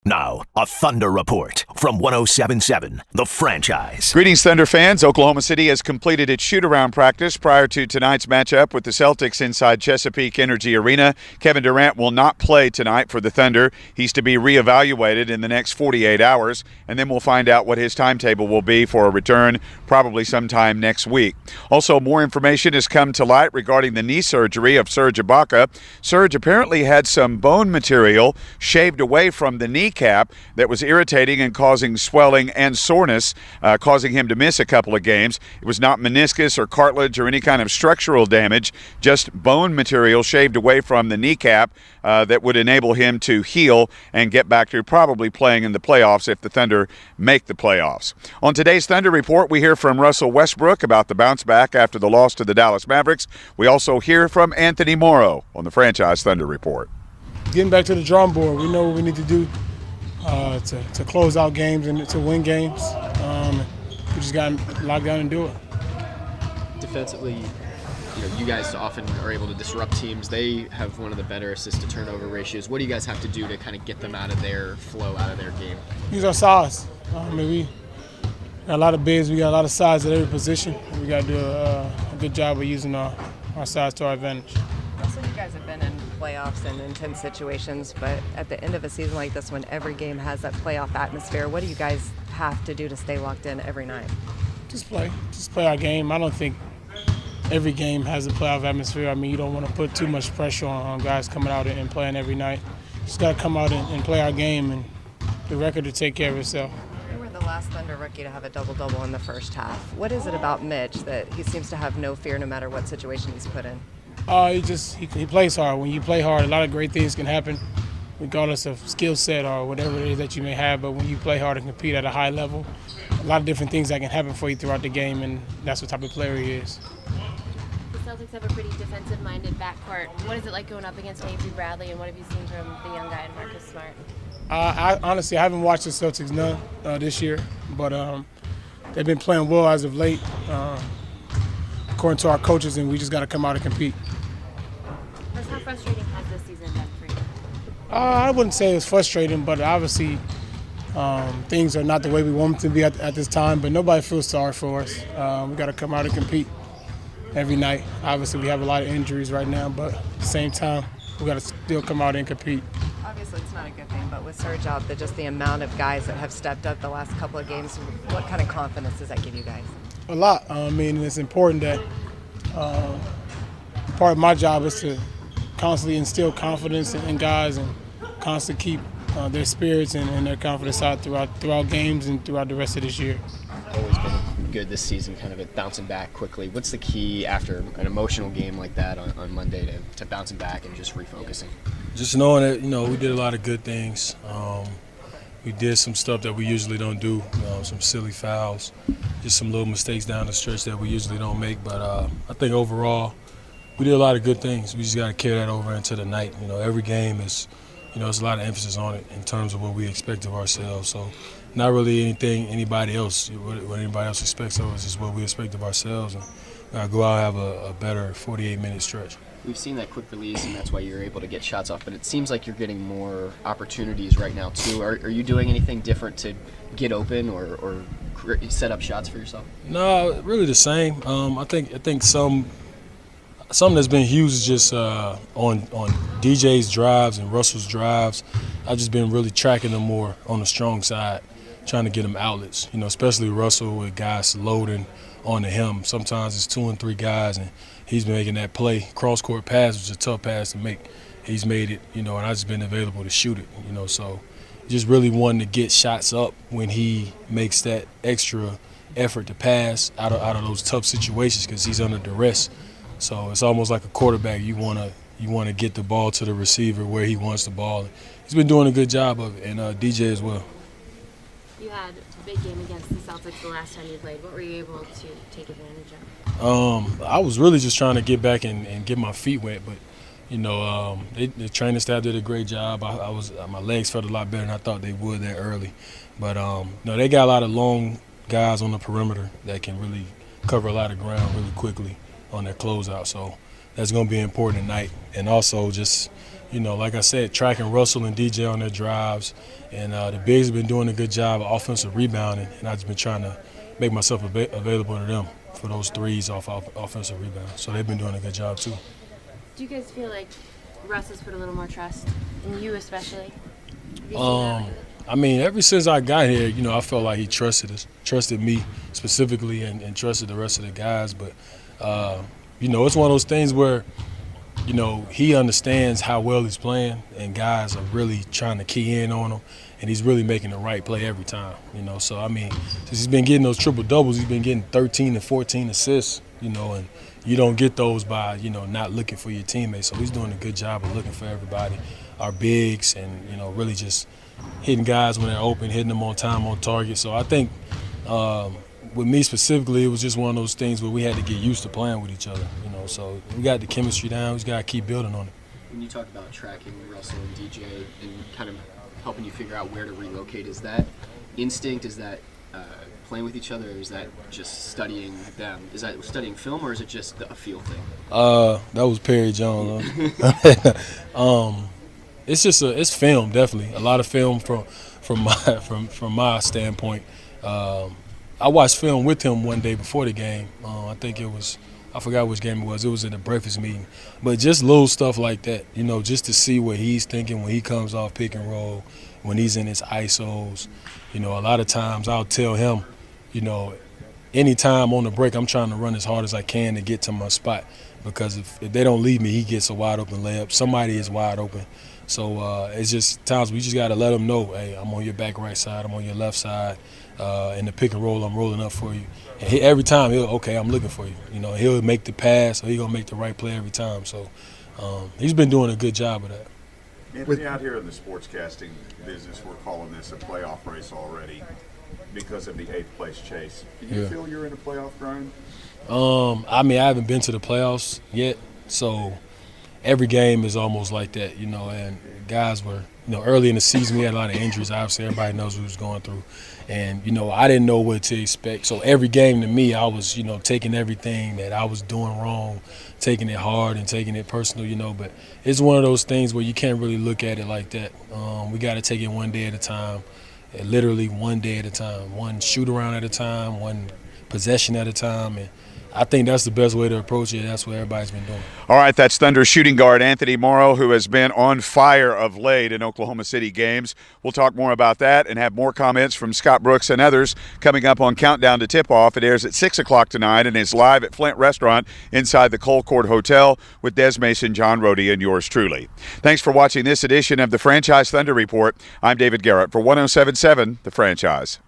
Now, a Thunder Report from 1077 The Franchise. Greetings, Thunder fans. Oklahoma City has completed its shoot-around practice prior to tonight's matchup with the Celtics inside Chesapeake Energy Arena. Kevin Durant will not play tonight for the Thunder. He's to be reevaluated in the next 48 hours, and then we'll find out what his timetable will be for a return, probably sometime next week. Also, more information has come to light regarding the knee surgery of Serge Ibaka. Serge apparently had some bone material shaved away from the knee cap that was irritating and causing swelling and soreness, causing him to miss a couple of games. It was not meniscus or cartilage or any kind of structural damage, just bone material shaved away from the kneecap that would enable him to heal and get back to probably playing in the playoffs if the Thunder make the playoffs. On today's Thunder Report, we hear from Russell Westbrook about the bounce back after the loss to the Dallas Mavericks. We also hear from Anthony Morrow on the Franchise Thunder Report. Getting back to the drawing board, we know what we need to do to close out games and to win games. We just got to lock down and do it. Defensively, you guys often are able to disrupt teams. They have one of the better assist-to-turnover ratios. What do you guys have to do to kind of get them out of their flow, out of their game? Use our size. We got a lot of bigs. We got a lot of size at every position. We got to do a good job of using our size to our advantage. Also, you guys have been in playoffs and intense situations, but at the end of a season like this, when every game has that playoff atmosphere, what do you guys have to do to stay locked in every night? Just play our game. I don't think every game has a playoff atmosphere. You don't want to put too much pressure on guys coming out and playing every night. Just got to come out and play our game, and the record to take care of itself. You were the last Thunder rookie to have a double-double in the first half. What is it about Mitch that he seems to have no fear no matter what situation he's put in? He plays hard. When you play hard, a lot of great things can happen, regardless of skill set or whatever it is that you may have. But when you play hard and compete at a high level, a lot of different things that can happen for you throughout the game, and that's what type of player he is. The Celtics have a pretty defensive-minded backcourt. What is it like going up against Avery Bradley, and what have you seen from the young guy in Marcus Smart? Honestly, I haven't watched the Celtics none this year, but they've been playing well as of late, according to our coaches, and we just got to come out and compete. How frustrating has this season been for you? I wouldn't say it was frustrating, but obviously things are not the way we want them to be at this time, but nobody feels sorry for us. We got to come out and compete every night. Obviously, we have a lot of injuries right now, but at the same time, we got to still come out and compete. Obviously, it's not a good thing, but with Serge out, just the amount of guys that have stepped up the last couple of games, what kind of confidence does that give you guys? A lot. It's important that part of my job is to constantly instill confidence in guys and constantly keep their spirits and their confidence out throughout games and throughout the rest of this year. Always been good this season, kind of at bouncing back quickly. What's the key after an emotional game like that on Monday to bouncing back and just refocusing? Just knowing that, we did a lot of good things. We did some stuff that we usually don't do, some silly fouls, just some little mistakes down the stretch that we usually don't make. But I think overall, we did a lot of good things. We just got to carry that over into the night. Every game is, there's a lot of emphasis on it in terms of what we expect of ourselves. So not really anything anybody else, what anybody else expects of us is what we expect of ourselves. And go out and have a better 48-minute stretch. We've seen that quick release, and that's why you're able to get shots off. But it seems like you're getting more opportunities right now, too. Are you doing anything different to get open or set up shots for yourself? No, really the same. I think something that's been huge is just on DJ's drives and Russell's drives. I've just been really tracking them more on the strong side, trying to get them outlets. Especially Russell with guys loading onto him. Sometimes it's 2 and 3 guys, and he's been making that play. Cross-court pass was a tough pass to make. He's made it, and I've just been available to shoot it, So just really wanting to get shots up when he makes that extra effort to pass out of those tough situations because he's under duress. So it's almost like a quarterback. You want to get the ball to the receiver where he wants the ball. He's been doing a good job of it, and DJ as well. You had a big game against the Celtics the last time you played. What were you able to take advantage of? I was really just trying to get back and get my feet wet, but the training staff did a great job. My legs felt a lot better than I thought they would that early, but they got a lot of long guys on the perimeter that can really cover a lot of ground really quickly on their closeout. So that's going to be important tonight, and also just like I said, tracking Russell and DJ on their drives. And the bigs have been doing a good job of offensive rebounding, and I've just been trying to make myself available to them for those threes off offensive rebounds. So they've been doing a good job too. Do you guys feel like Russ has put a little more trust in you, especially? I mean, ever since I got here, I felt like he trusted us, trusted me specifically, and trusted the rest of the guys. But, it's one of those things where, he understands how well he's playing, and guys are really trying to key in on him, and he's really making the right play every time, So, I mean, since he's been getting those triple-doubles, he's been getting 13 to 14 assists, and you don't get those by, not looking for your teammates. So he's doing a good job of looking for everybody, our bigs, and, really just hitting guys when they're open, hitting them on time, on target. So I think with me specifically, it was just one of those things where we had to get used to playing with each other, So we got the chemistry down. We just got to keep building on it. When you talk about tracking Russell and DJ and kind of helping you figure out where to relocate, is that instinct? Is that playing with each other? Or is that just studying them? Is that studying film, or is it just a feel thing? That was Perry Jones. It's film, definitely. A lot of film from my standpoint. I watched film with him one day before the game. I forgot which game it was. It was in a breakfast meeting. But just little stuff like that, just to see what he's thinking when he comes off pick and roll, when he's in his ISOs. A lot of times I'll tell him, anytime on the break, I'm trying to run as hard as I can to get to my spot, because if they don't leave me, he gets a wide open layup. Somebody is wide open. So it's just times we just got to let him know, hey, I'm on your back right side, I'm on your left side. In the pick and roll, I'm rolling up for you. And every time, I'm looking for you. He'll make the pass, or he's going to make the right play every time. So he's been doing a good job of that. Anthony, out here in the sportscasting business, we're calling this a playoff race already because of the 8th place chase. Do you feel you're in a playoff grind? I haven't been to the playoffs yet, so every game is almost like that, and guys were, early in the season we had a lot of injuries. Obviously, everybody knows what was going through. And, I didn't know what to expect. So every game to me, I was, taking everything that I was doing wrong, taking it hard and taking it personal, But it's one of those things where you can't really look at it like that. We got to take it one day at a time, literally one day at a time, one shoot-around at a time, one possession at a time. And I think that's the best way to approach it. That's what everybody's been doing. All right, that's Thunder shooting guard Anthony Morrow, who has been on fire of late in Oklahoma City games. We'll talk more about that and have more comments from Scott Brooks and others coming up on Countdown to Tip-Off. It airs at 6 o'clock tonight and is live at Flint Restaurant inside the Cole Court Hotel with Des Mason, John Rohde, and yours truly. Thanks for watching this edition of the Franchise Thunder Report. I'm David Garrett for 107.7 The Franchise.